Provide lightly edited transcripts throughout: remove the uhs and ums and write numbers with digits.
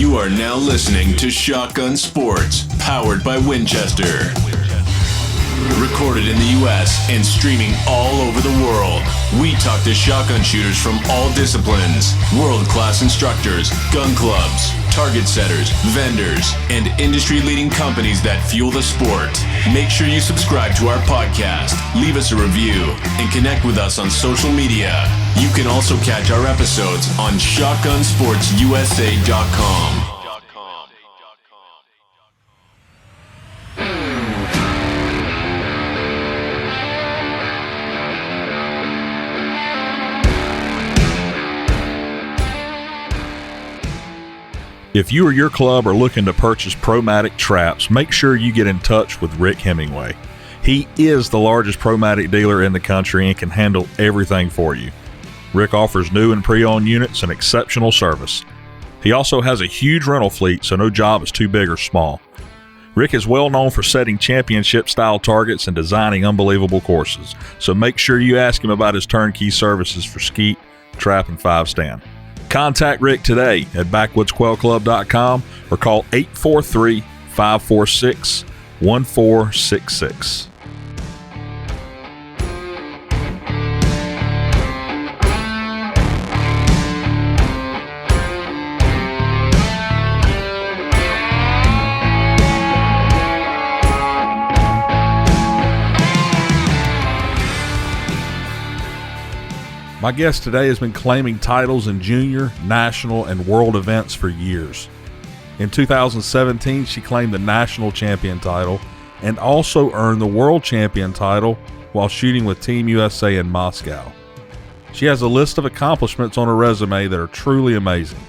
You are now listening to Shotgun Sports, powered by Winchester. Recorded in the U.S. and streaming all over the world. We talk to shotgun shooters from all disciplines, world-class instructors, gun clubs, target setters, vendors, and industry-leading companies that fuel the sport. Make sure you subscribe to our podcast, leave us a review, and connect with us on social media. You can also catch our episodes on shotgunsportsusa.com. If you or your club are looking to purchase Promatic traps, make sure you get in touch with Rick Hemingway. He is the largest Promatic dealer in the country and can handle everything for you. Rick offers new and pre-owned units and exceptional service. He also has a huge rental fleet, so no job is too big or small. Rick is well known for setting championship-style targets and designing unbelievable courses, so make sure you ask him about his turnkey services for skeet, trap, and five stand. Contact Rick today at backwoodsquailclub.com or call 843-546-1466. My guest today has been claiming titles in junior, national, and world events for years. In 2017, she claimed the national champion title and also earned the world champion title while shooting with Team USA in Moscow. She has a list of accomplishments on her resume that are truly amazing.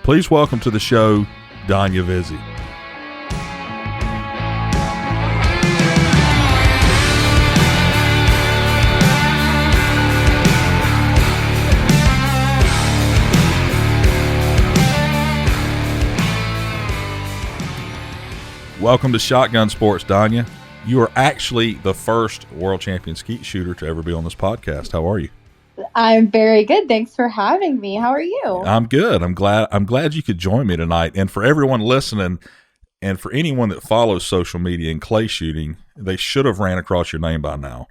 Please welcome to the show, Dania Vizzi. Welcome to Shotgun Sports, Dania. You are actually the first world champion skeet shooter to ever be on this podcast. How are you? I'm very good. Thanks for having me. How are you? I'm good. I'm glad you could join me tonight. And for everyone listening, and for anyone that follows social media and clay shooting, they should have ran across your name by now.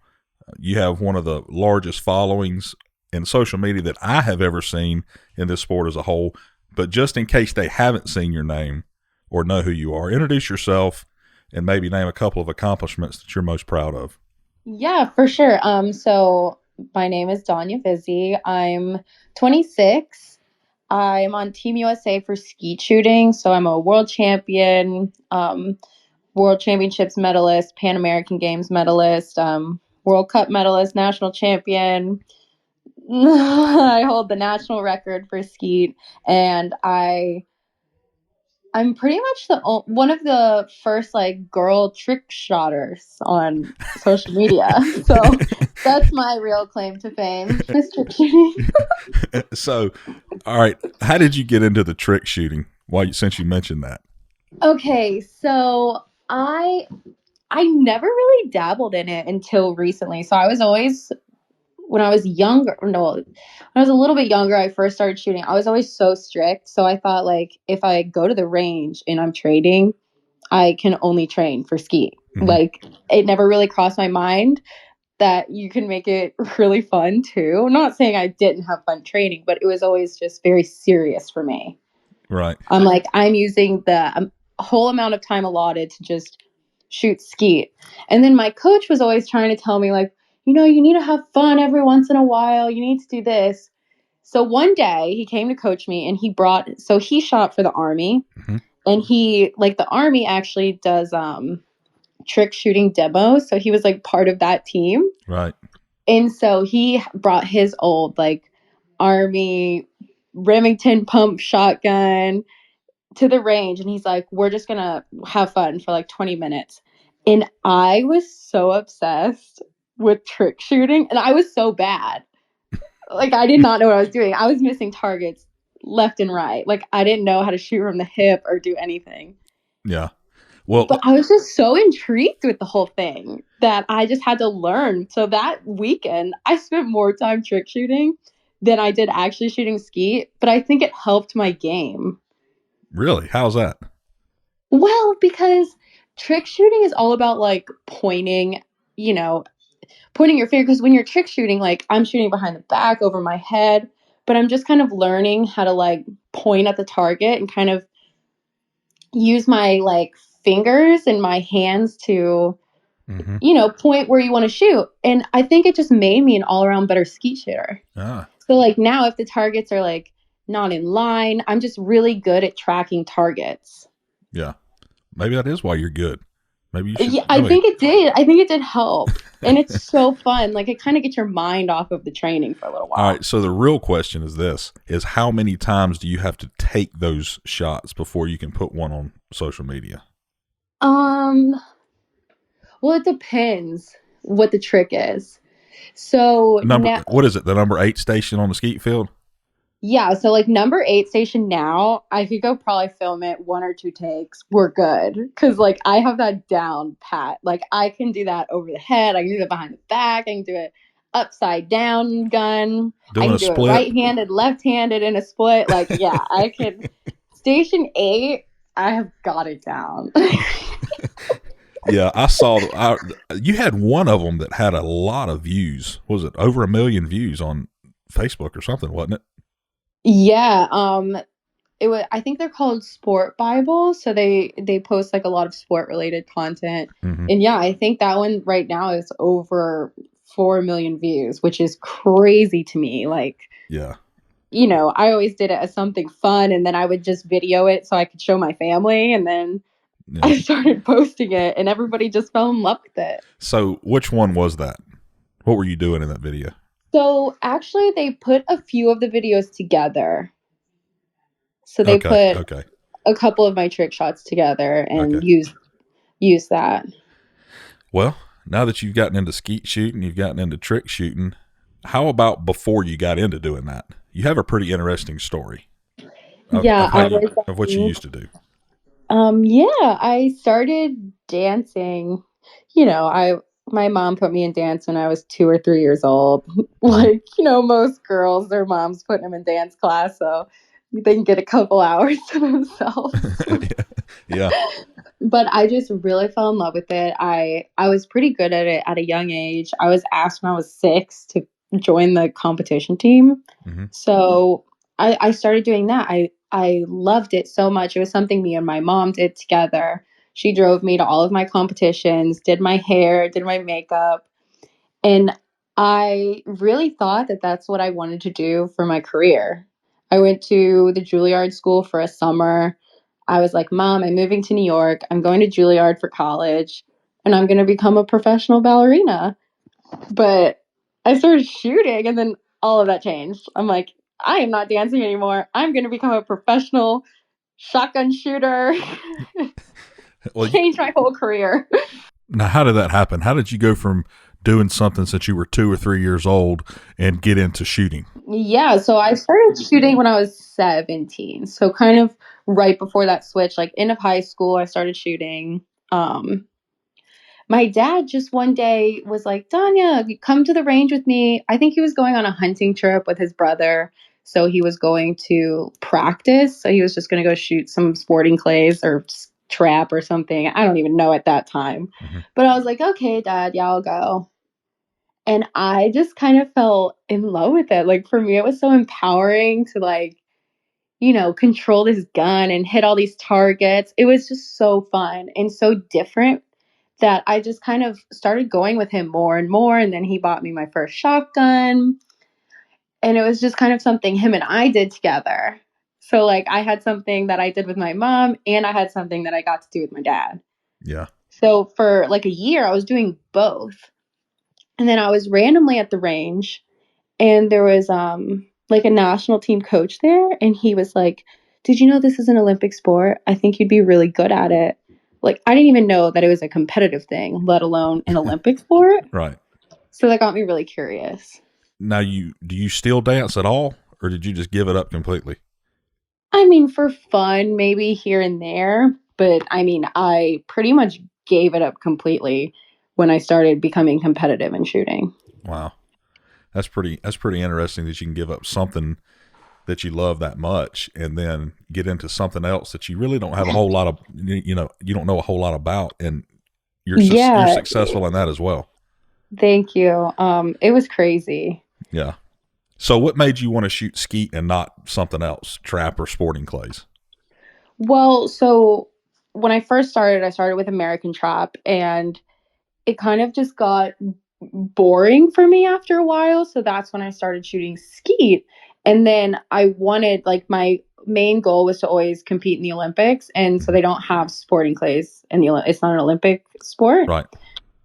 You have one of the largest followings in social media that I have ever seen in this sport as a whole. But just in case they haven't seen your name or know who you are, introduce yourself and maybe name a couple of accomplishments that you're most proud of. Yeah, for sure. So my name is Dania Vizzi. I'm 26. I'm on Team USA for skeet shooting. So I'm a world champion, world championships medalist, Pan American Games medalist, World Cup medalist, national champion. I hold the national record for skeet, and I'm pretty much one of the first girl trick shotters on social media. So that's my real claim to fame, is trick shooting. So, all right, how did you get into the trick shooting? Since you mentioned that. Okay, so I never really dabbled in it until recently. So I was always, when I was a little bit younger, I first started shooting. I was always so strict. So I thought, if I go to the range and I'm training, I can only train for skeet. Mm-hmm. It never really crossed my mind that you can make it really fun too. I'm not saying I didn't have fun training, but it was always just very serious for me. Right. I'm using the whole amount of time allotted to just shoot skeet. And then my coach was always trying to tell me, you need to have fun every once in a while. You need to do this. So one day he came to coach me, and he shot for the Army. Mm-hmm. And the Army actually does trick shooting demos. So he was part of that team. Right. And so he brought his old Army Remington pump shotgun to the range. And he's like, we're just going to have fun for 20 minutes. And I was so obsessed with trick shooting, and I was so bad. I did not know what I was doing. I was missing targets left and right. I didn't know how to shoot from the hip or do anything. Yeah. Well, but I was just so intrigued with the whole thing that I just had to learn. So that weekend, I spent more time trick shooting than I did actually shooting skeet, but I think it helped my game. Really? How's that? Well, because trick shooting is all about like pointing, you know, pointing your finger. Because when you're trick shooting, like I'm shooting behind the back over my head, but I'm just kind of learning how to like point at the target and kind of use my like fingers and my hands to, Mm-hmm. point where you want to shoot. And I think it just made me an all around better skeet shooter. Ah, So like now if the targets are like not in line, I'm just really good at tracking targets. yeah. Maybe that is why you're good. Maybe you should. Yeah, I think it did. I think it did help. And it's so fun. Like it kind of gets your mind off of the training for a little All while. right. So the real question is this: is how many times do you have to take those shots before you can put one on social media? Um, well, it depends what the trick is. So Number, now, what is it? The number 8 station on the skeet field? yeah, so like number 8 station now, I could go probably film it 1 or 2 takes. We're good. Cause like I have that down pat. Like I can do that over the head. I can do that behind the back. I can do it upside down gun. I Doing can a do it split? right-handed, left-handed in a split. Like, yeah, I can. Station 8, I have got it down. Yeah, I saw. You had one of them that had a lot of views. Was it over 1 million views on Facebook or something? Wasn't it? Yeah, it was, I think they're called Sport Bible, so they post like a lot of sport related content. Mm-hmm. And yeah, I think that one right now is over 4 million views, which is crazy to me. Like, Yeah. I always did it as something fun, and then I would just video it so I could show my family, and then Yeah. I started posting it, and everybody just fell in love with it. So, which one was that? What were you doing in that video? So actually, they put a few of the videos together. So they Okay. put Okay. a couple of my trick shots together and Okay. use that. Well, now that you've gotten into skeet shooting, you've gotten into trick shooting. How about before you got into doing that? You have a pretty interesting story Yeah, of how of what you used to do. yeah, I started dancing. I my mom put me in dance when I was 2 or 3 years old. Like, most girls, their moms put them in dance class, so they can get a couple hours to themselves. Yeah. But I just really fell in love with it. I was pretty good at it at a young age. I was asked when I was 6 to join the competition team. Mm-hmm. So I started doing that. I loved it so much. It was something me and my mom did together. She drove me to all of my competitions, did my hair, did my makeup. And I really thought that that's what I wanted to do for my career. I went to the Juilliard school for a summer. I was like, Mom, I'm moving to New York. I'm going to Juilliard for college, and I'm going to become a professional ballerina. But I started shooting, and then all of that changed. I'm like, I am not dancing anymore. I'm going to become a professional shotgun shooter. Well, Change my whole career. now, how did that happen? How did you go from doing something since you were 2 or 3 years old and get into shooting? Yeah, so I started shooting when I was 17. So kind of right before that switch, like end of high school, I started shooting. My dad just one day was like, Dania, come to the range with me. I think he was going on a hunting trip with his brother. So he was going to practice. So he was just going to go shoot some sporting clays or trap or something. I don't even know at that time. Mm-hmm. But I was like, okay, Dad, yeah, I'll go. And I just kind of fell in love with it. Like for me, it was so empowering to like, control this gun and hit all these targets. It was just so fun and so different that I just kind of started going with him more and more. And then he bought me my first shotgun. And it was just kind of something him and I did together. So like I had something that I did with my mom and I had something that I got to do with my dad. Yeah. So for like a year, I was doing both. And then I was randomly at the range and there was like a national team coach there and he was like, did you know this is an Olympic sport? I think you'd be really good at it. Like I didn't even know that it was a competitive thing, let alone an Olympic sport. Right. So that got me really curious. Now, do you still dance at all, or did you just give it up completely? I mean, for fun, maybe here and there, but I mean, I pretty much gave it up completely when I started becoming competitive in shooting. Wow. That's pretty interesting that you can give up something that you love that much, and then get into something else that you really don't have a whole lot of, you don't know a whole lot about, and you're Yeah, successful in that as well. thank you. It was crazy. Yeah. So what made you want to shoot skeet and not something else, trap or sporting clays? Well, so when I started with American Trap, and it kind of just got boring for me after a while. So that's when I started shooting skeet. And then I wanted, like, my main goal was to always compete in the Olympics. And so Mhm. they don't have sporting clays in the it's not an Olympic sport. Right.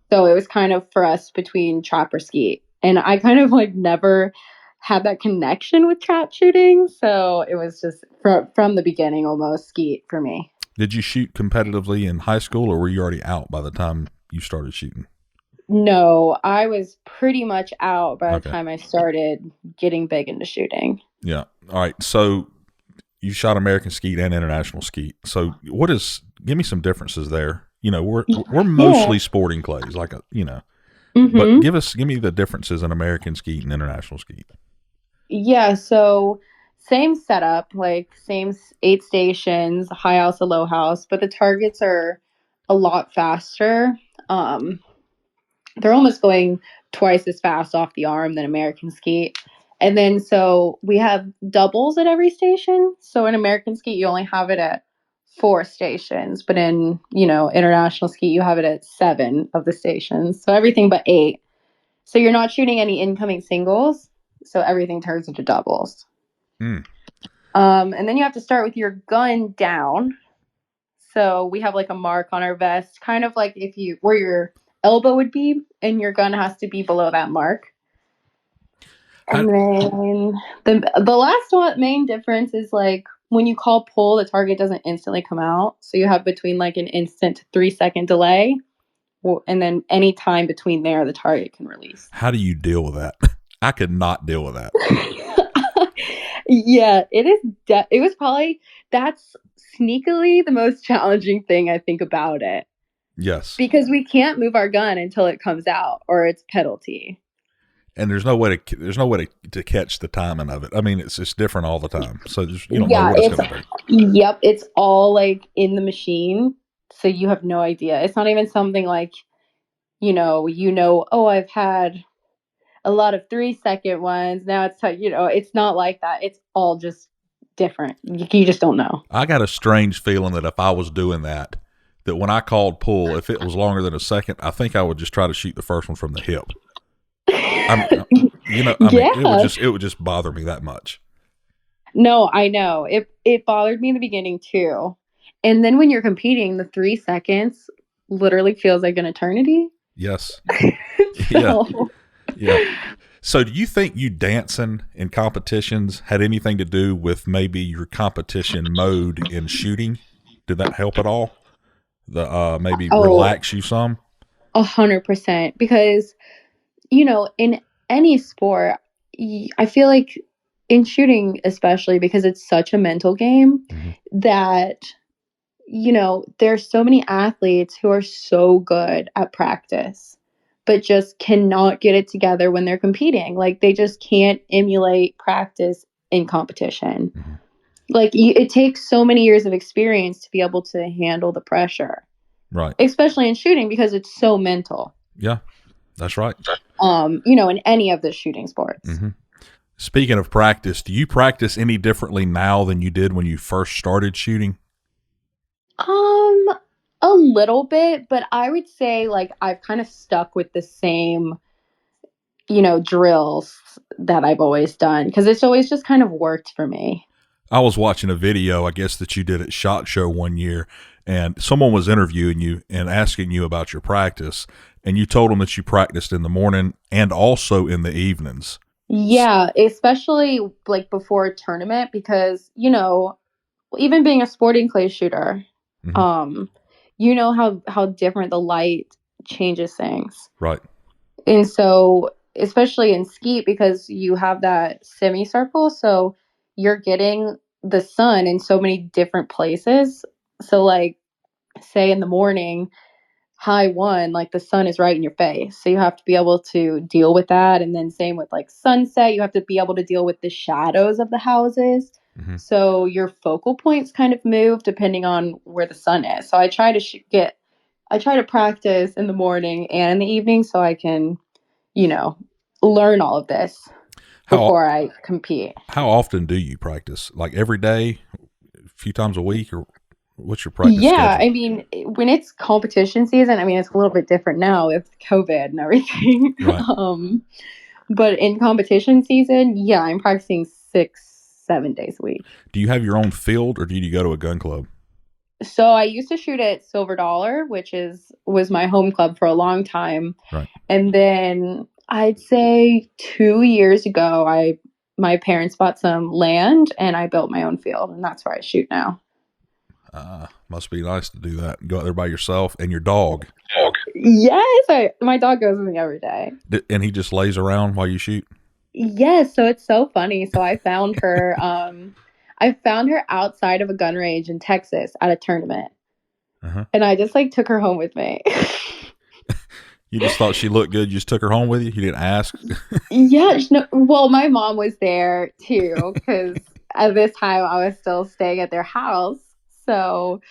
So it was kind of for us between trap or skeet. And I kind of like never had that connection with trap shooting. So it was just from the beginning almost skeet for me. Did you shoot competitively in high school, or were you already out by the time you started shooting? No, I was pretty much out by the Okay. time I started getting big into shooting. Yeah. All right. So you shot American skeet and international skeet. So give me some differences there. We're Yeah. mostly sporting clays, like but Mm-hmm. give me the differences in American skeet and international skeet. Yeah. So same setup, like same 8 stations, high house, a low house, but the targets are a lot faster. Um, they're almost going twice as fast off the arm than American skeet. And then so we have doubles at every station. So in American skeet, you only have it at 4 stations, but in, international skeet, you have it at 7 of the stations. So everything but 8. So you're not shooting any incoming singles. So everything turns into doubles. Mm. And then you have to start with your gun down. So we have like a mark on our vest, kind of like where your elbow would be, and your gun has to be below that mark. How, And then the last one main difference is like when you call pull, the target doesn't instantly come out. So you have between like an instant to 3 second delay, and then any time between there, the target can release. how do you deal with that? I could not deal with that. Yeah, it is. It was probably that's sneakily the most challenging thing I think about it. Yes. Because we can't move our gun until it comes out or it's penalty. And there's no way to catch the timing of it. I mean, it's just different all the time. So you don't know Yeah, what it's going to do. yep, it's all like in the machine. So you have no idea. It's not even something like, oh, I've had a lot of 3 second ones. Now it's not like that. It's all just different. You just don't know. I got a strange feeling that if I was doing that when I called pull, if it was longer than a second, I think I would just try to shoot the first one from the hip. Yeah. It would just bother me that much. No, I know. It bothered me in the beginning too. And then when you're competing, the 3 seconds literally feels like an eternity. Yes. Yeah. So, Yeah. So do you think you dancing in competitions had anything to do with maybe your competition mode in shooting? Did that help at all? Maybe oh, relax you some? 100%. Because, in any sport, I feel like in shooting, especially because it's such a mental game, Mm-hmm. that, there's so many athletes who are so good at practice, but just cannot get it together when they're competing. Like they just can't emulate practice in competition. Mm-hmm. Like it takes so many years of experience to be able to handle the pressure, Right. especially in shooting because it's so mental. Yeah, that's right. In any of the shooting sports. Mm-hmm. Speaking of practice, do you practice any differently now than you did when you first started shooting? Um, a little bit, but I would say like I've kind of stuck with the same, drills that I've always done because it's always just kind of worked for me. I was watching a video, I guess, that you did at SHOT Show one year, and someone was interviewing you and asking you about your practice, and you told them that you practiced in the morning and also in the evenings. Yeah, especially like before a tournament because, even being a sporting clay shooter, Mm-hmm. how different the light changes things. Right. And so, especially in skeet, because you have that semicircle, so you're getting the sun in so many different places. So, like, say in the morning, high one, like the sun is right in your face. So you have to be able to deal with that. And then same with like sunset, you have to be able to deal with the shadows of the houses. Mm-hmm. So your focal points kind of move depending on where the sun is. So I try to I try to practice in the morning and in the evening so I can, learn all of this How before I compete. how often do you practice? Like every day, a few times a week, or what's your practice Yeah, schedule? I mean, when it's competition season, I mean, it's a little bit different now with COVID and everything. Right. But in competition season, yeah, I'm practicing 6, 7 days a week. Do you have your own field, or do you go to a gun club? So I used to shoot at Silver Dollar, which was my home club for a long time. Right. And then I'd say 2 years ago, my parents bought some land and I built my own field, and that's where I shoot now. Must be nice to do that. Go out there by yourself and your dog. Yes, my dog goes with me every day. And he just lays around while you shoot? Yes, so it's so funny. So I found her outside of a gun range in Texas at a tournament. Uh-huh. And I just like took her home with me. You just thought she looked good. You just took her home with you? You didn't ask? Yeah, no, well, my mom was there too because at this time I was still staying at their house. So,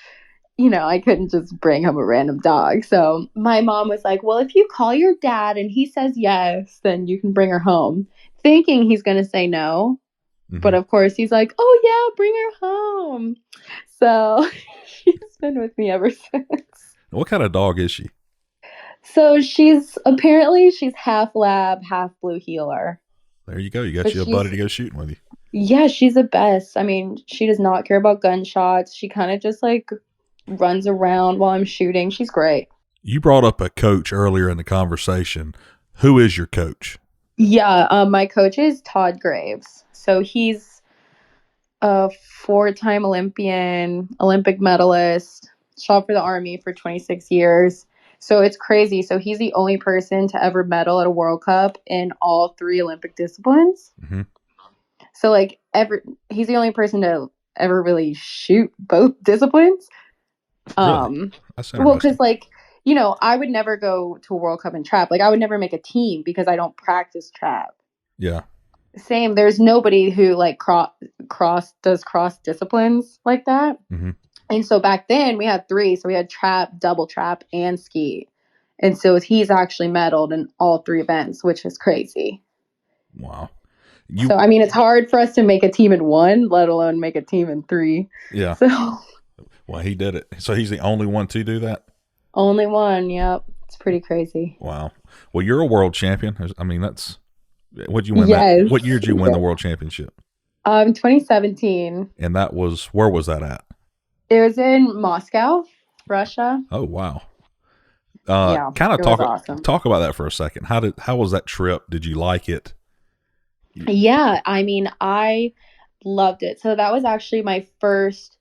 I couldn't just bring home a random dog. So my mom was like, well, if you call your dad and he says yes, then you can bring her home, thinking he's going to say no. Mm-hmm. But of course, he's like, oh, yeah, bring her home. So she's been with me ever since. What kind of dog is she? So she's half lab, half blue healer. There you go. You got you a buddy to go shooting with you. Yeah, she's the best. I mean, she does not care about gunshots. She kind of just like runs around while I'm shooting. She's great. You brought up a coach earlier in the conversation. Who is your coach? Yeah, my coach is Todd Graves. So he's a 4-time Olympian, Olympic medalist, shot for the Army for 26 years. So it's crazy. So he's the only person to ever medal at a World Cup in all 3 Olympic disciplines. Mm-hmm. So he's the only person to ever really shoot both disciplines. Really? That's Well, because I would never go to a World Cup in trap. Like I would never make a team because I don't practice trap. Yeah. Same. There's nobody who like does cross disciplines like that. Mm-hmm. And so back then we had 3. So we had trap, double trap, and skeet. And so he's actually medaled in all 3 events, which is crazy. Wow. So I mean, it's hard for us to make a team in 1, let alone make a team in 3. Yeah. So. Well, he did it. So he's the only one to do that? Only one, yep. It's pretty crazy. Wow. Well, you're a world champion. I mean, what'd you win? Yes. What year did you win the world championship? 2017. And where was that at? It was in Moscow, Russia. Oh, wow. Yeah, kind of awesome. Talk about that for a second. How was that trip? Did you like it? Yeah, I mean, I loved it. So that was actually my first.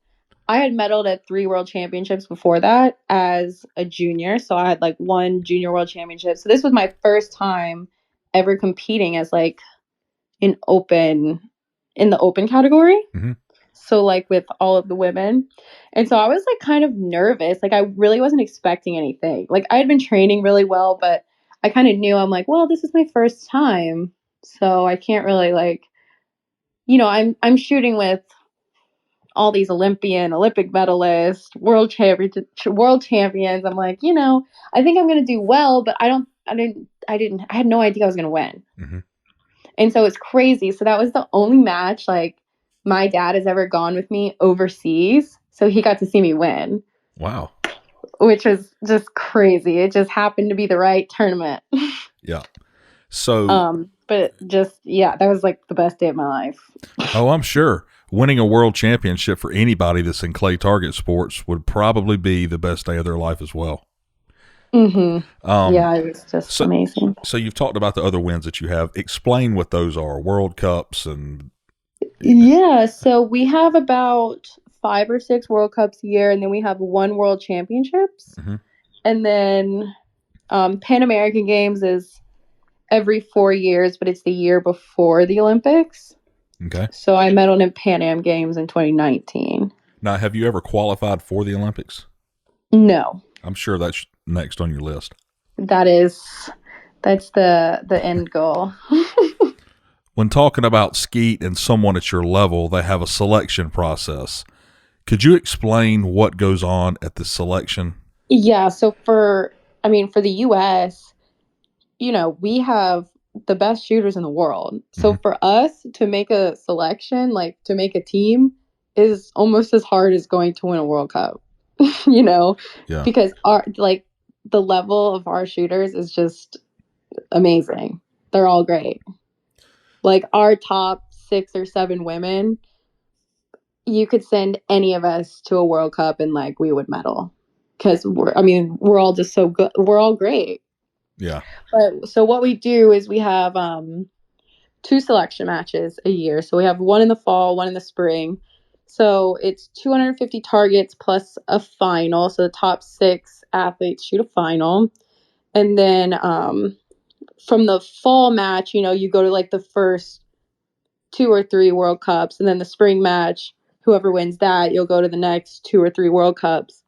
I had medaled at 3 world championships before that as a junior. So I had like 1 junior world championship. So this was my first time ever competing as like in the open category. Mm-hmm. So like with all of the women. And so I was like kind of nervous. Like I really wasn't expecting anything. Like I had been training really well, but I kind of knew, I'm like, well, this is my first time. So I can't really like, I'm shooting with all these Olympic medalists, world champions. I'm like, I think I'm going to do well, but I had no idea I was going to win. Mm-hmm. And so it's crazy. So that was the only match like my dad has ever gone with me overseas. So he got to see me win. Wow. Which was just crazy. It just happened to be the right tournament. Yeah. So, but just, yeah, that was like the best day of my life. Oh, I'm sure winning a world championship for anybody that's in clay target sports would probably be the best day of their life as well. Mm-hmm. Yeah, it was just amazing. So you've talked about the other wins that you have. Explain what those are. World Cups and. Yeah, so we have about 5 or 6 World Cups a year, and then we have 1 World Championships. Mm-hmm. And then Pan American Games is every 4 years, but it's the year before the Olympics. Okay. So I medaled in Pan Am Games in 2019. Now, have you ever qualified for the Olympics? No. I'm sure next on your list? That's the end goal. When talking about skeet and someone at your level, they have a selection process. Could you explain what goes on at the selection? Yeah, so for the US, we have the best shooters in the world. So for us to make a selection, like to make a team, is almost as hard as going to win a World Cup. Yeah. Because the level of our shooters is just amazing. They're all great. Like our top 6 or 7 women, you could send any of us to a World Cup and like we would medal because we're all just so good. We're all great. Yeah. But so what we do is we have 2 selection matches a year. So we have one in the fall, one in the spring. So it's 250 targets plus a final. So the top 6 athletes shoot a final. And then from the fall match, you go to like the first 2 or 3 World Cups. And then the spring match, whoever wins that, you'll go to the next 2 or 3 World Cups.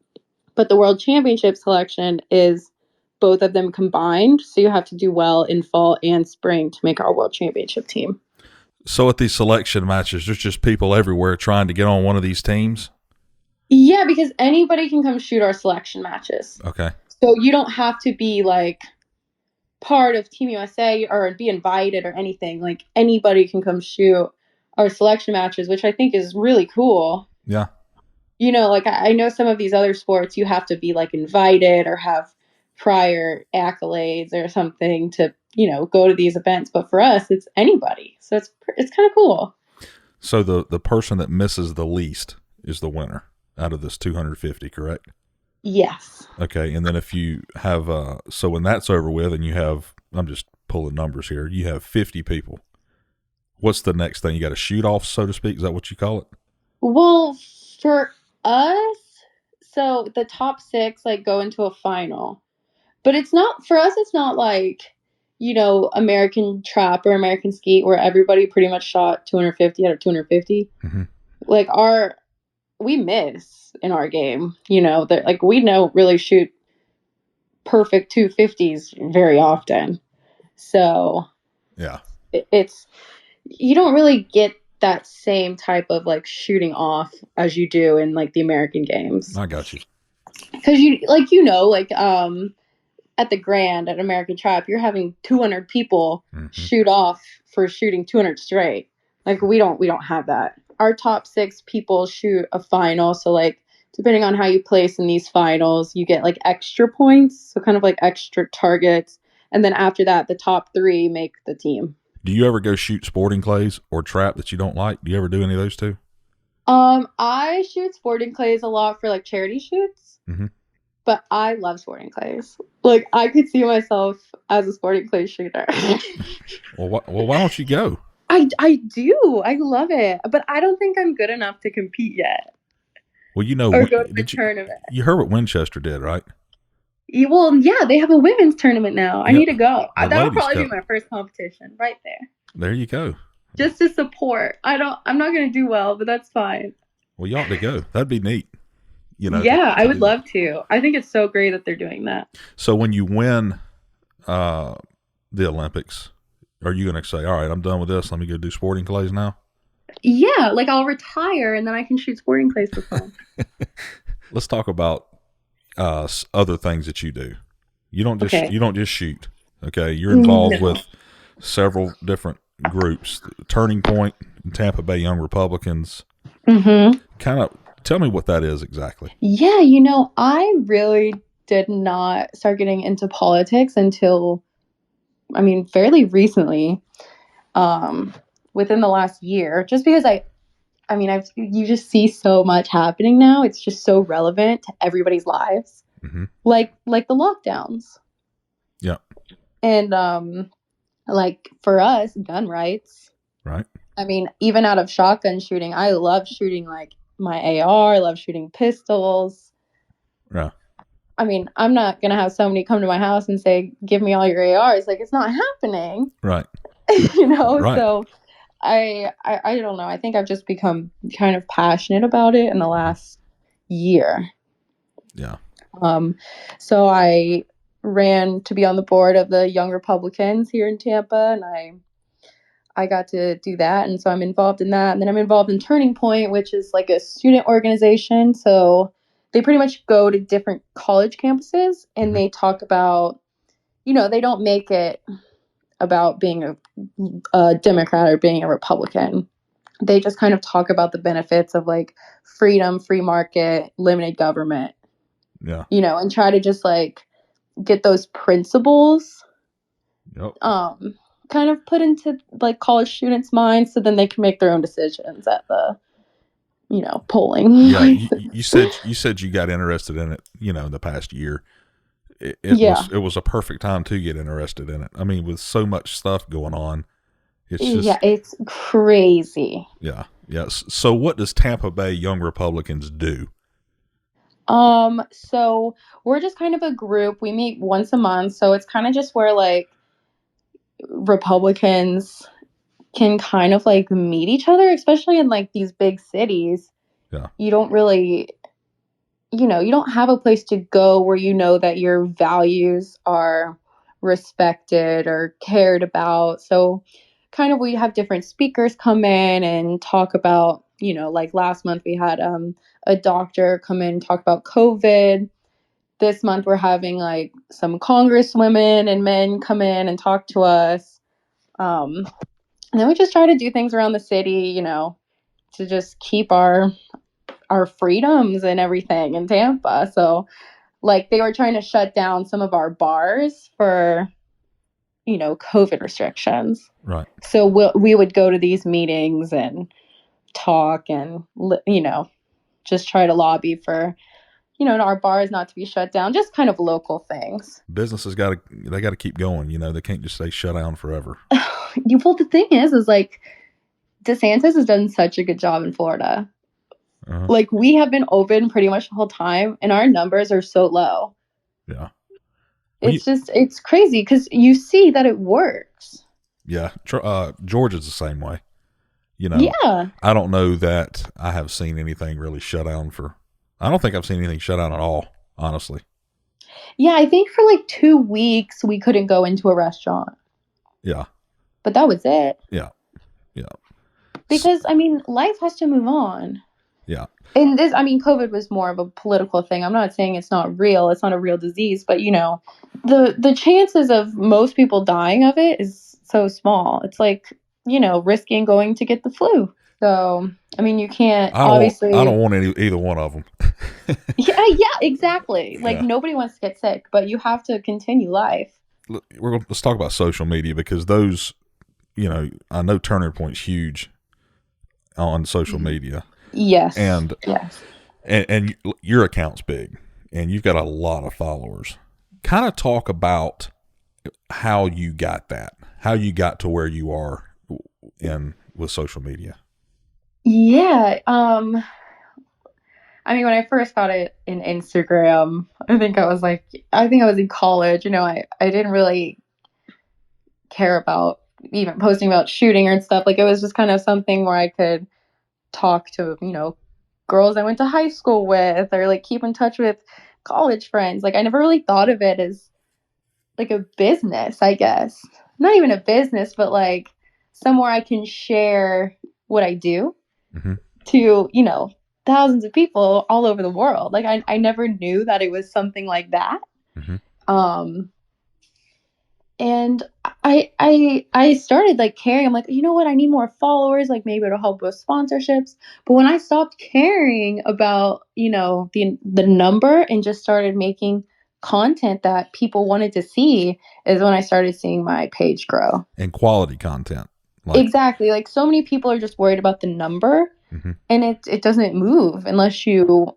But the World Championship selection is both of them combined. So you have to do well in fall and spring to make our World Championship team. So at these selection matches, there's just people everywhere trying to get on one of these teams? Yeah, because anybody can come shoot our selection matches. Okay. So you don't have to be like part of Team USA or be invited or anything. Like anybody can come shoot our selection matches, which I think is really cool. Yeah. Like I know some of these other sports, you have to be like invited or have prior accolades or something to, go to these events. But for us, it's anybody. So it's kind of cool. So the person that misses the least is the winner out of this 250, correct? Yes. Okay. And then if you have, so when that's over with and you have, I'm just pulling numbers here, you have 50 people. What's the next thing? You got to shoot off, so to speak? Is that what you call it? Well, for us, so the top 6 like go into a final. But it's not, for us, it's not like, American trap or American skeet where everybody pretty much shot 250 out of 250. Mm-hmm. Like we miss in our game, like we don't really shoot perfect 250s very often. So yeah, it's, you don't really get that same type of like shooting off as you do in like the American games. I got you. Because at the Grand at American Trap, you're having 200 people shoot off for shooting 200 straight. Like we don't have that. Our top 6 people shoot a final. So like depending on how you place in these finals, you get like extra points. So kind of like extra targets. And then after that, the top 3 make the team. Do you ever go shoot sporting clays or trap that you don't like? Do you ever do any of those two? I shoot sporting clays a lot for like charity shoots. Mm-hmm. But I love sporting clays. Like, I could see myself as a sporting clay shooter. Well, why don't you go? I do. I love it. But I don't think I'm good enough to compete yet. Well, or go to the tournament. You heard what Winchester did, right? Well, yeah, they have a women's tournament now. I need to go. That'll probably be my first competition right there. There you go. Just to support. I'm not going to do well, but that's fine. Well, you ought to go. That'd be neat. Yeah, I would love to. I think it's so great that they're doing that. So when you win the Olympics, are you going to say, all right, I'm done with this, let me go do sporting clays now? Yeah, like I'll retire and then I can shoot sporting clays for fun. Let's talk about other things that you do. You don't just shoot. Okay, you're involved with several different groups. Turning Point, Tampa Bay Young Republicans. Mm-hmm. Kind of tell me what that is exactly. Yeah, I really did not start getting into politics until, fairly recently, within the last year, just because you just see so much happening now. It's just so relevant to everybody's lives, like the lockdowns. Yeah. And like for us, gun rights. Right. Even out of shotgun shooting, I love shooting like my AR. I love shooting pistols. Yeah. I'm not going to have somebody come to my house and say, give me all your ARs. Like, it's not happening. Right. Right. So I don't know. I think I've just become kind of passionate about it in the last year. Yeah. So I ran to be on the board of the Young Republicans here in Tampa, and I got to do that, and so I'm involved in that. And then I'm involved in Turning Point, which is like a student organization. So they pretty much go to different college campuses and they talk about, they don't make it about being a Democrat or being a Republican. They just kind of talk about the benefits of like freedom, free market, limited government, Yeah. and try to just like get those principles Yep. kind of put into like college students' minds so then they can make their own decisions at the polling. Yeah, you said you got interested in it, the past year. It was a perfect time to get interested in it. I mean, with so much stuff going on, it's just it's crazy. Yeah. So what does Tampa Bay Young Republicans do? So we're just kind of a group. We meet once a month, so it's kind of just where like Republicans can kind of like meet each other, especially in like these big cities. Yeah. You don't really, you don't have a place to go where that your values are respected or cared about. So kind of we have different speakers come in and talk about, like last month we had a doctor come in and talk about COVID. This month we're having like some congresswomen and men come in and talk to us. And then we just try to do things around the city, to just keep our freedoms and everything in Tampa. So like they were trying to shut down some of our bars for, COVID restrictions. Right. So we would go to these meetings and talk and, just try to lobby for, our bars not to be shut down, just kind of local things. Businesses got to keep going. They can't just stay shut down forever. Well, the thing is like DeSantis has done such a good job in Florida. Uh-huh. Like we have been open pretty much the whole time and our numbers are so low. Yeah. It's crazy because you see that it works. Yeah. Georgia's the same way. Yeah. I don't know that I have seen anything really shut down I don't think I've seen anything shut down at all, honestly. Yeah, I think for like 2 weeks we couldn't go into a restaurant. Yeah. But that was it. Yeah. Because, I mean, life has to move on. Yeah. And COVID was more of a political thing. I'm not saying it's not real. It's not a real disease. But, the chances of most people dying of it is so small. It's like, risking going to get the flu. So, I mean, you can't, obviously. I don't want either one of them. Yeah, exactly. Like, nobody wants to get sick, but you have to continue life. Let's talk about social media because those, I know Turning Point's huge on social media. Yes. And your account's big and you've got a lot of followers. Kind of talk about how you got to where you are with social media. Yeah. I mean, when I first got it in Instagram, I think I was in college. I didn't really care about even posting about shooting and stuff. Like it was just kind of something where I could talk to, girls I went to high school with or like keep in touch with college friends. Like I never really thought of it as like a business, I guess. Not even a business, but like somewhere I can share what I do to, thousands of people all over the world. Like I never knew that it was something like that. And I started like caring. I'm like, you know what? I need more followers. Like maybe it'll help with sponsorships. But when I stopped caring about, the number and just started making content that people wanted to see is when I started seeing my page grow. And quality content. Exactly. Like so many people are just worried about the number and it doesn't move unless you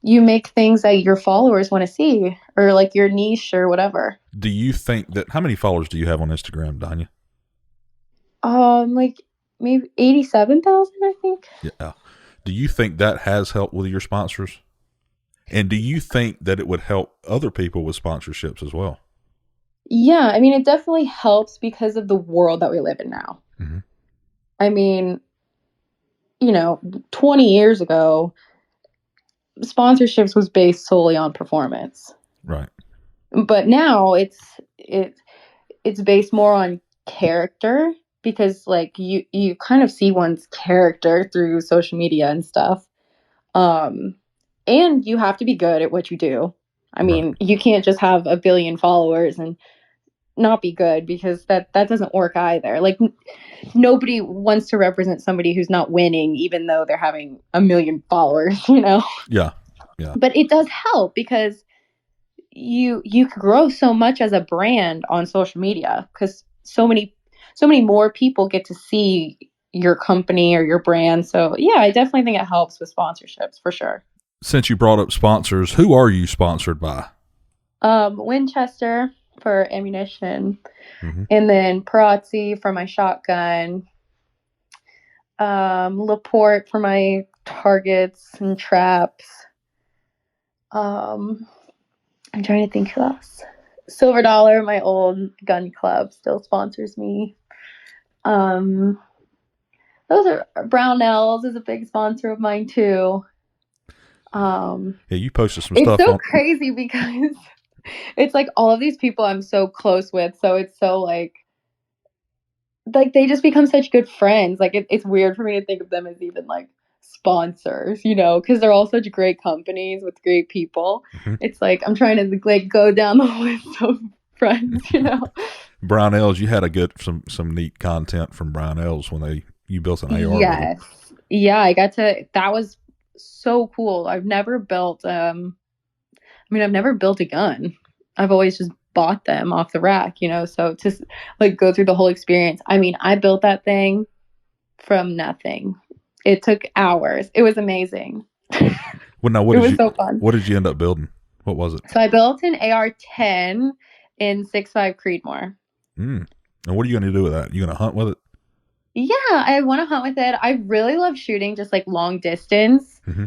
make things that your followers want to see or like your niche or whatever. Do you think how many followers do you have on Instagram, Dania? Like maybe 87,000, I think. Yeah. Do you think that has helped with your sponsors? And do you think that it would help other people with sponsorships as well? Yeah, I mean, it definitely helps because of the world that we live in now. I mean, 20 years ago, sponsorships was based solely on performance. Right. But now it's based more on character, because like you kind of see one's character through social media and stuff. And you have to be good at what you do. I mean, you can't just have a billion followers and not be good, because that doesn't work either. Like nobody wants to represent somebody who's not winning, even though they're having a million followers, you know? Yeah. Yeah. But it does help, because you can grow so much as a brand on social media, because so many more people get to see your company or your brand. So yeah, I definitely think it helps with sponsorships for sure. Since you brought up sponsors, who are you sponsored by? Winchester for ammunition, Mm-hmm. and then Perazzi for my shotgun, Laporte for my targets and traps. I'm trying to think who else. Silver Dollar, my old gun club, still sponsors me. Those are Brownells is a big sponsor of mine too. Yeah, you posted some It's stuff so on. crazy because it's like all of these people I'm so close with, so it's so like they just become such good friends. Like it's weird for me to think of them as even like sponsors, you know, because they're all such great companies with great people. Mm-hmm. It's like I'm trying to like go down the list of friends, you know. Brownells, you had some neat content from Brownells when you built an AR with them. Yes. Yeah, I got to. That was so cool. I've never built. I've never built a gun. I've always just bought them off the rack, you know. So to like go through the whole experience. I mean, I built that thing from nothing. It took hours. It was amazing. Well, now It was so fun. What did you end up building? What was it? So I built an AR-10 in 6.5 Creedmoor. And what are you going to do with that? You going to hunt with it? Yeah, I want to hunt with it. I really love shooting just like long distance. Mm-hmm.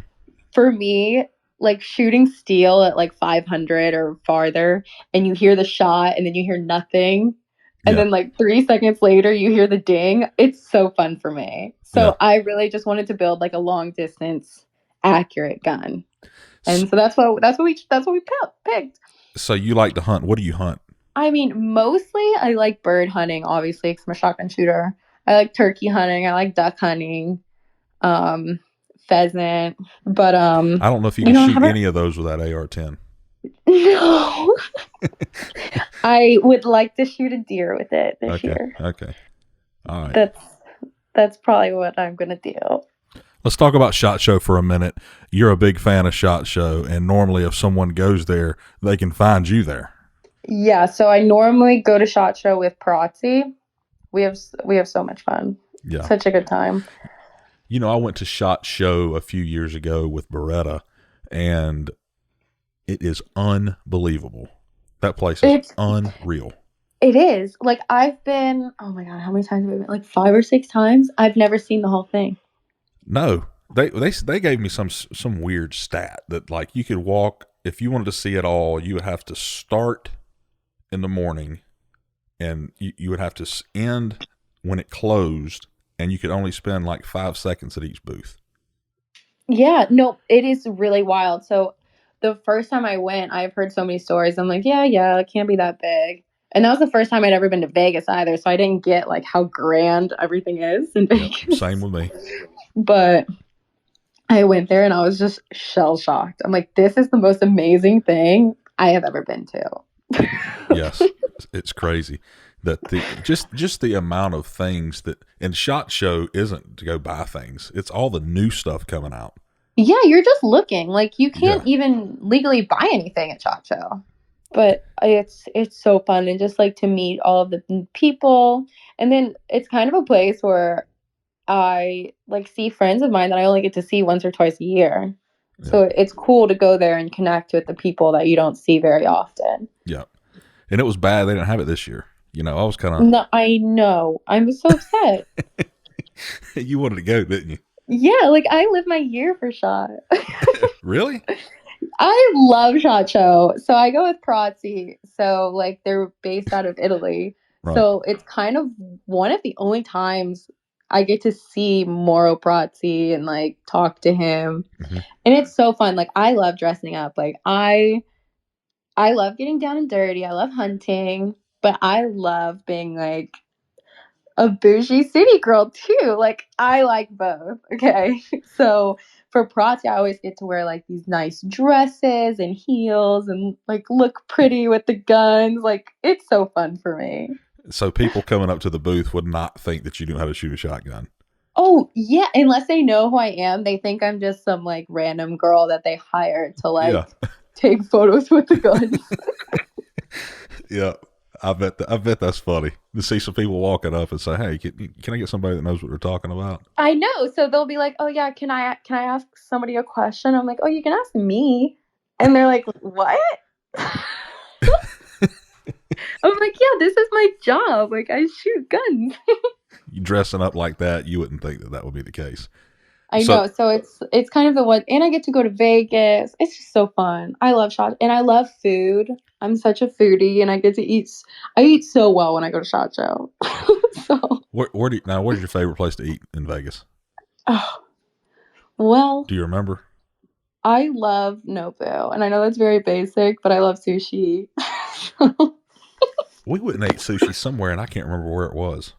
For me, like shooting steel at like 500 or farther, and you hear the shot and then you hear nothing. And then like 3 seconds later, you hear the ding. It's so fun for me. So I really just wanted to build like a long distance accurate gun. And so that's what we picked. So you like to hunt. What do you hunt? I mean, mostly I like bird hunting, obviously, because I'm a shotgun shooter. I like turkey hunting. I like duck hunting, pheasant. But I don't know if you can shoot any of those with that AR-10. No. I would like to shoot a deer with it this year. Okay. All right. That's probably what I'm gonna do. Let's talk about SHOT Show for a minute. You're a big fan of SHOT Show, and normally if someone goes there, they can find you there. Yeah, so I normally go to SHOT Show with Perazzi. We have so much fun. Yeah. Such a good time. You know, I went to SHOT Show a few years ago with Beretta, and it is unbelievable. That place is unreal. It is. Like I've been, oh my God, how many times have I been? Like 5 or 6 times. I've never seen the whole thing. No, they gave me some weird stat that like you could walk, if you wanted to see it all, you would have to start in the morning and you would have to end when it closed, and you could only spend like 5 seconds at each booth. Yeah, no, it is really wild. So the first time I went, I've heard so many stories. I'm like, yeah, it can't be that big. And that was the first time I'd ever been to Vegas either, so I didn't get like how grand everything is in Vegas. Yep, same with me. But I went there and I was just shell shocked. I'm like, this is the most amazing thing I have ever been to. Yes, it's crazy that just the amount of things that, and SHOT Show isn't to go buy things. It's all the new stuff coming out. Yeah, you're just looking. Like you can't even legally buy anything at SHOT Show. But it's so fun, and just like to meet all of the people. And then it's kind of a place where I like see friends of mine that I only get to see once or twice a year. Yeah. So it's cool to go there and connect with the people that you don't see very often. Yeah. And it was bad they didn't have it this year. You know, I was kind of... No, I know. I'm so upset. You wanted to go, didn't you? Yeah, like I live my year for SHOT. Really? I love SHOT Show. So I go with Perazzi. So like they're based out of Italy. Right. So it's kind of one of the only times I get to see Moro Prazzi and like talk to him. Mm-hmm. And it's so fun. Like I love dressing up. Like I love getting down and dirty. I love hunting, but I love being like a bougie city girl too. Like I like both. Okay. So for Prati, I always get to wear like these nice dresses and heels and like look pretty with the guns. Like it's so fun for me. So people coming up to the booth would not think that you knew how to shoot a shotgun. Oh yeah, unless they know who I am, they think I'm just some like random girl that they hired to like take photos with the guns. Yeah. I bet that's funny to see some people walking up and say, "Hey, can I get somebody that knows what they're talking about?" I know. So they'll be like, "Oh yeah, can I ask somebody a question?" I'm like, "Oh, you can ask me," and they're like, "What?" I'm like, "Yeah, this is my job. Like, I shoot guns." You dressing up like that, you wouldn't think that would be the case. I know. So it's kind of the one, and I get to go to Vegas. It's just so fun. I love SHOT, and I love food. I'm such a foodie, and I get to eat. I eat so well when I go to SHOT Show. So where's your favorite place to eat in Vegas? Oh, well, do you remember? I love Nobu, and I know that's very basic, but I love sushi. We went and ate sushi somewhere, and I can't remember where it was.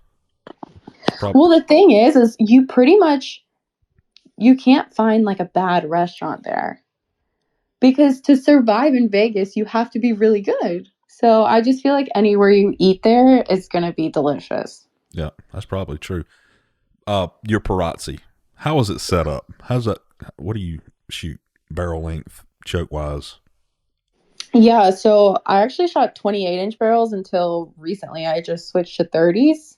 Well, the thing is you pretty much you can't find like a bad restaurant there. Because to survive in Vegas, you have to be really good. So I just feel like anywhere you eat there is going to be delicious. Yeah, that's probably true. Your Parazzi, how is it set up? How's that? What do you shoot barrel length, choke wise? Yeah, so I actually shot 28-inch barrels until recently. I just switched to 30s.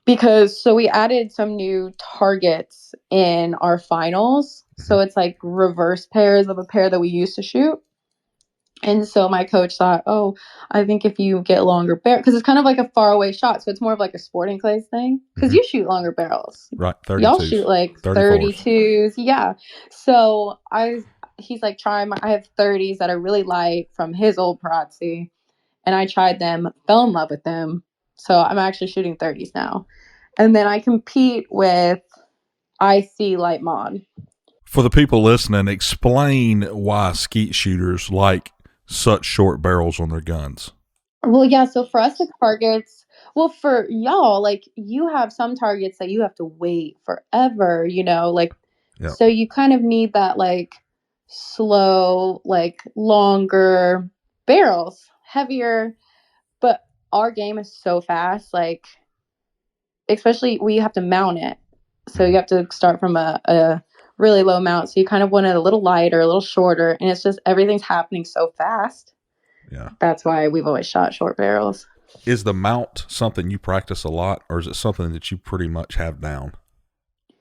Because we added some new targets in our finals. So it's like reverse pairs of a pair that we used to shoot. And so my coach thought, oh, I think if you get longer barrels, because it's kind of like a faraway shot. So it's more of like a sporting clays thing. Because you shoot longer barrels. Right. 32s. Y'all shoot like 32s. Yeah. So he's like, I have 30s that are really light from his old Parazzi. And I tried them, fell in love with them. So I'm actually shooting 30s now. And then I compete with IC Light Mod. For the people listening, explain why skeet shooters like such short barrels on their guns. Well, yeah, so for us, the targets, well, for y'all, like, you have some targets that you have to wait forever, like, so you kind of need that, like, slow, like, longer barrels, heavier, but our game is so fast, like, especially we have to mount it. So you have to start from a really low mount. So you kind of want it a little lighter, a little shorter. And it's just everything's happening so fast. Yeah. That's why we've always shot short barrels. Is the mount something you practice a lot, or is it something that you pretty much have down?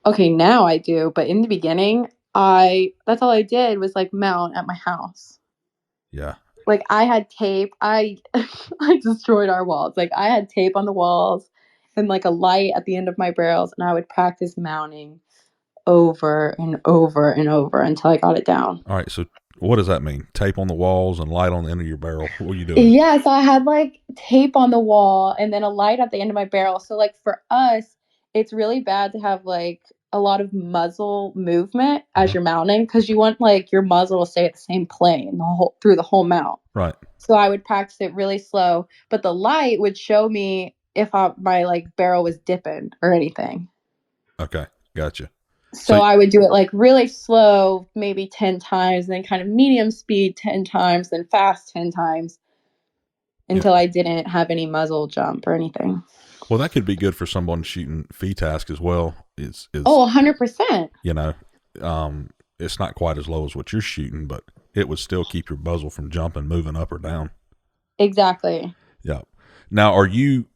Okay, now I do. But in the beginning, that's all I did was like mount at my house. Yeah. Like I had tape. I destroyed our walls. Like I had tape on the walls and like a light at the end of my barrels, and I would practice mounting over and over and over until I got it down. All right, so what does that mean? Tape on the walls and light on the end of your barrel. What are you doing? Yeah, so I had like tape on the wall and then a light at the end of my barrel. So like for us, it's really bad to have like a lot of muzzle movement as you're mounting because you want like your muzzle to stay at the same plane through the whole mount. Right. So I would practice it really slow, but the light would show me if my like barrel was dipping or anything. Okay, gotcha. So I would do it like really slow, maybe 10 times, then kind of medium speed 10 times, then fast 10 times until I didn't have any muzzle jump or anything. Well, that could be good for someone shooting VTASC as well. It's 100%. It's not quite as low as what you're shooting, but it would still keep your muzzle from jumping, moving up or down. Exactly. Yeah. Now, are you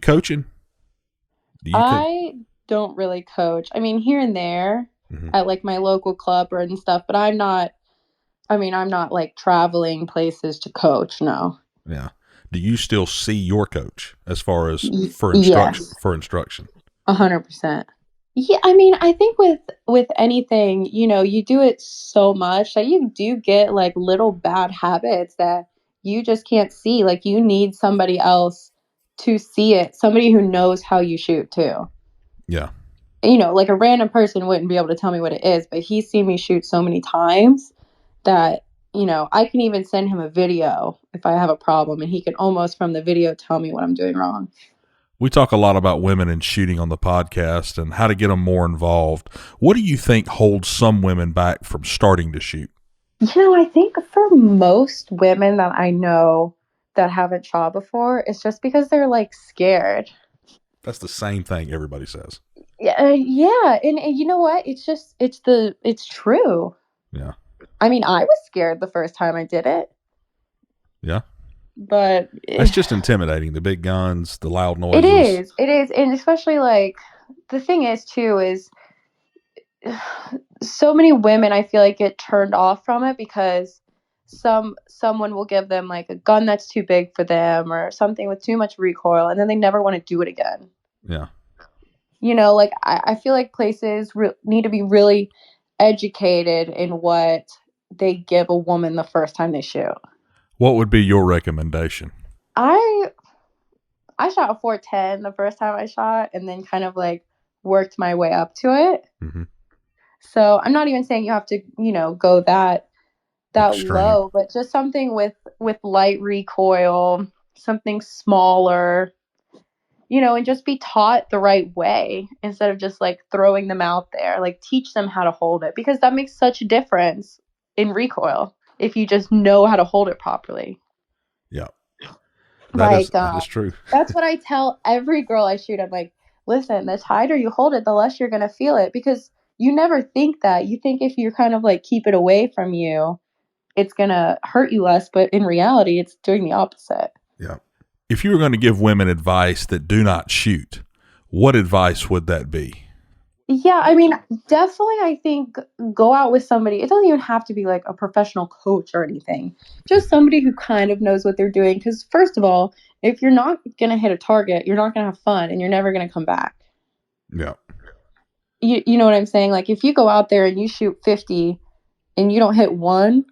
coaching? I don't really coach. I mean, here and there at like my local club and stuff, but I'm not like traveling places to coach. No. Yeah. Do you still see your coach as far as for instruction? Yes. For instruction. 100%. Yeah, I mean, I think with anything, you do it so much that you do get like little bad habits that you just can't see. Like you need somebody else to see it. Somebody who knows how you shoot too. Yeah. You know, like a random person wouldn't be able to tell me what it is, but he's seen me shoot so many times that, you know, I can even send him a video if I have a problem, and he can almost from the video tell me what I'm doing wrong. We talk a lot about women and shooting on the podcast and how to get them more involved. What do you think holds some women back from starting to shoot? You know, I think for most women that I know that haven't shot before, it's just because they're like scared. That's the same thing everybody says. Yeah, yeah, and you know what? It's true. Yeah. I mean, I was scared the first time I did it. Yeah. But that's just intimidating. The big guns, the loud noises. It is, and especially like the thing is too is so many women I feel like get turned off from it because someone will give them like a gun that's too big for them or something with too much recoil, and then they never want to do it again. Yeah. You know, like I feel like places need to be really educated in what they give a woman the first time they shoot. What would be your recommendation? I shot a 410 the first time I shot, and then kind of like worked my way up to it. Mm-hmm. So I'm not even saying you have to, you know, go that Extreme. Low, but just something with light recoil, something smaller, you know, and just be taught the right way instead of just like throwing them out there. Like teach them how to hold it, because that makes such a difference in recoil if you just know how to hold it properly. Yeah. That is true. That's what I tell every girl I shoot. I'm like, listen, the tighter you hold it, the less you're going to feel it, because you never think that. You think if you're kind of like keep it away from you, it's going to hurt you less. But in reality, it's doing the opposite. Yeah. If you were going to give women advice that do not shoot, what advice would that be? Yeah, I mean, definitely, I think go out with somebody. It doesn't even have to be like a professional coach or anything. Just somebody who kind of knows what they're doing. Because first of all, if you're not going to hit a target, you're not going to have fun and you're never going to come back. Yeah. You know what I'm saying? Like if you go out there and you shoot 50 and you don't hit one,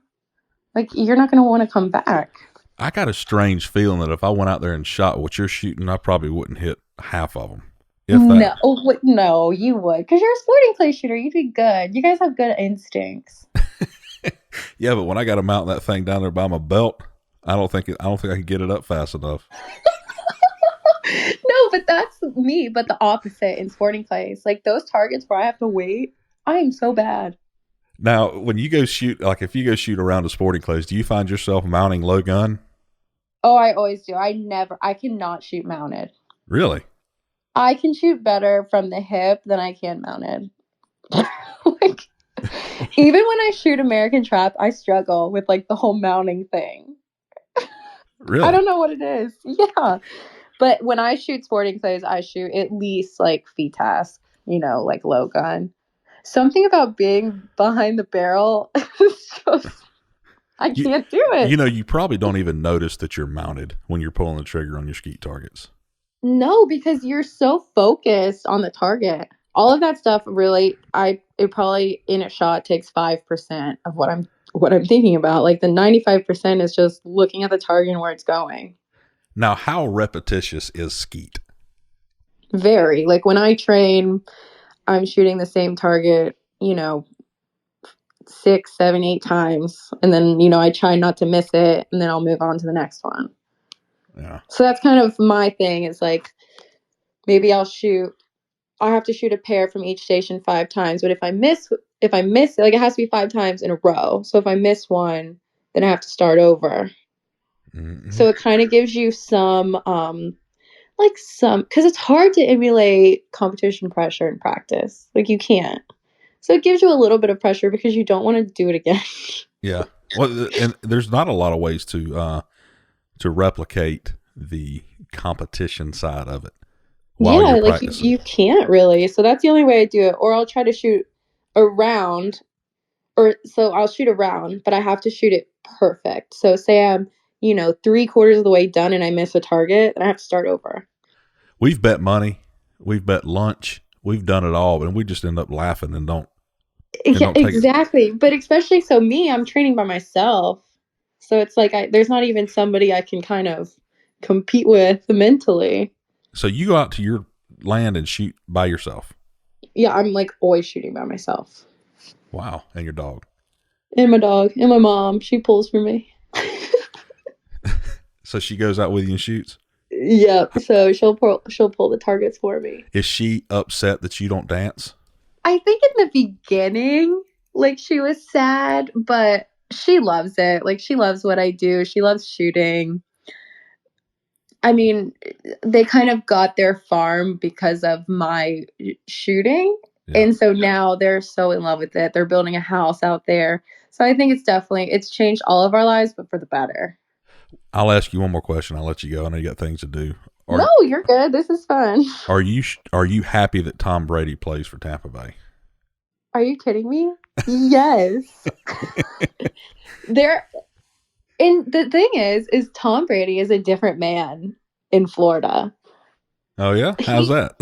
like you're not going to want to come back. I got a strange feeling that if I went out there and shot what you're shooting, I probably wouldn't hit half of them. No, you would, because you're a sporting clay shooter. You'd be good. You guys have good instincts. Yeah, but when I got to mount that thing down there by my belt, I don't think I could get it up fast enough. No, but that's me. But the opposite in sporting clays, like those targets where I have to wait, I am so bad. Now, when you go shoot, like if you go shoot around the sporting clays, do you find yourself mounting low gun? Oh, I always do. I cannot shoot mounted. Really? I can shoot better from the hip than I can mounted. Like, even when I shoot American Trap, I struggle with like the whole mounting thing. Really? I don't know what it is. Yeah. But when I shoot sporting clays, I shoot at least like FTASC, you know, like low gun. Something about being behind the barrel is just, I can't do it. You know, you probably don't even notice that you're mounted when you're pulling the trigger on your skeet targets. No, because you're so focused on the target. All of that stuff really, it probably in a shot takes 5% of what I'm thinking about. Like the 95% is just looking at the target and where it's going. Now, how repetitious is skeet? Very. Like when I train, I'm shooting the same target, you know, 6, 7, 8 times. And then, you know, I try not to miss it, and then I'll move on to the next one. Yeah. So that's kind of my thing. It's like, maybe I'll have to shoot a pair from each station 5 times. But if I miss it, like it has to be 5 times in a row. So if I miss one, then I have to start over. Mm-hmm. So it kind of gives you some, because it's hard to emulate competition pressure in practice. Like you can't. So it gives you a little bit of pressure because you don't want to do it again. Yeah. Well, and there's not a lot of ways to replicate the competition side of it. Yeah, like you can't really. So that's the only way I do it. Or I'll try to shoot a round, so I'll shoot a round, but I have to shoot it perfect. So say I'm, 3/4 of the way done and I miss a target, and I have to start over. We've bet money, we've bet lunch, we've done it all, and we just end up laughing and don't. Yeah, exactly. But especially so I'm training by myself. So it's like there's not even somebody I can kind of compete with mentally. So you go out to your land and shoot by yourself? Yeah, I'm like always shooting by myself. Wow. And your dog? And my dog. And my mom. She pulls for me. So she goes out with you and shoots? Yep. So she'll pull the targets for me. Is she upset that you don't dance? I think in the beginning, like, she was sad, but she loves it. Like, she loves what I do. She loves shooting. I mean, they kind of got their farm because of my shooting. Yeah. And so now they're so in love with it. They're building a house out there. So I think it's changed all of our lives, but for the better. I'll ask you one more question. I'll let you go. I know you got things to do. No, you're good. This is fun. Are you happy that Tom Brady plays for Tampa Bay? Are you kidding me? Yes. And the thing is Tom Brady is a different man in Florida. Oh yeah? How's that?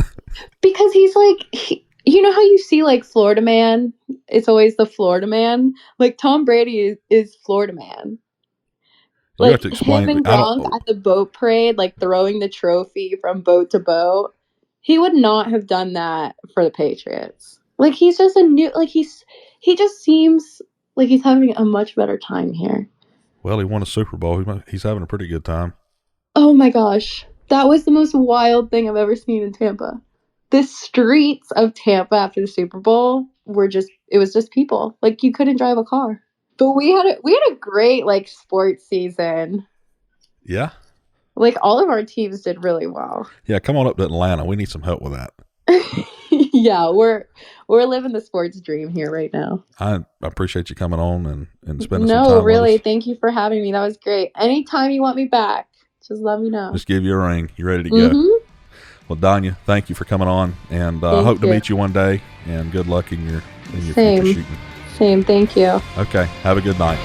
Because he's like, you know how you see like Florida man? It's always the Florida man. Like Tom Brady is Florida man. You Like have to explain. him and Gronk at the boat parade, like throwing the trophy from boat to boat. He would not have done that for the Patriots. Like he's just he just seems like he's having a much better time here. Well, he won a Super Bowl. He's having a pretty good time. Oh my gosh. That was the most wild thing I've ever seen in Tampa. The streets of Tampa after the Super Bowl it was just people. Like you couldn't drive a car. But we had a great like sports season. Yeah. Like all of our teams did really well. Yeah, come on up to Atlanta. We need some help with that. Yeah, we're living the sports dream here right now. I appreciate you coming on and spending some time No, really, with us. thank you for having me. That was great. Anytime you want me back, just let me know. Just give you a ring. You ready to go? Mm-hmm. Well, Dania, thank you for coming on, and I hope to meet you one day. And good luck in your future shooting. Same. Thank you. Okay. Have a good night.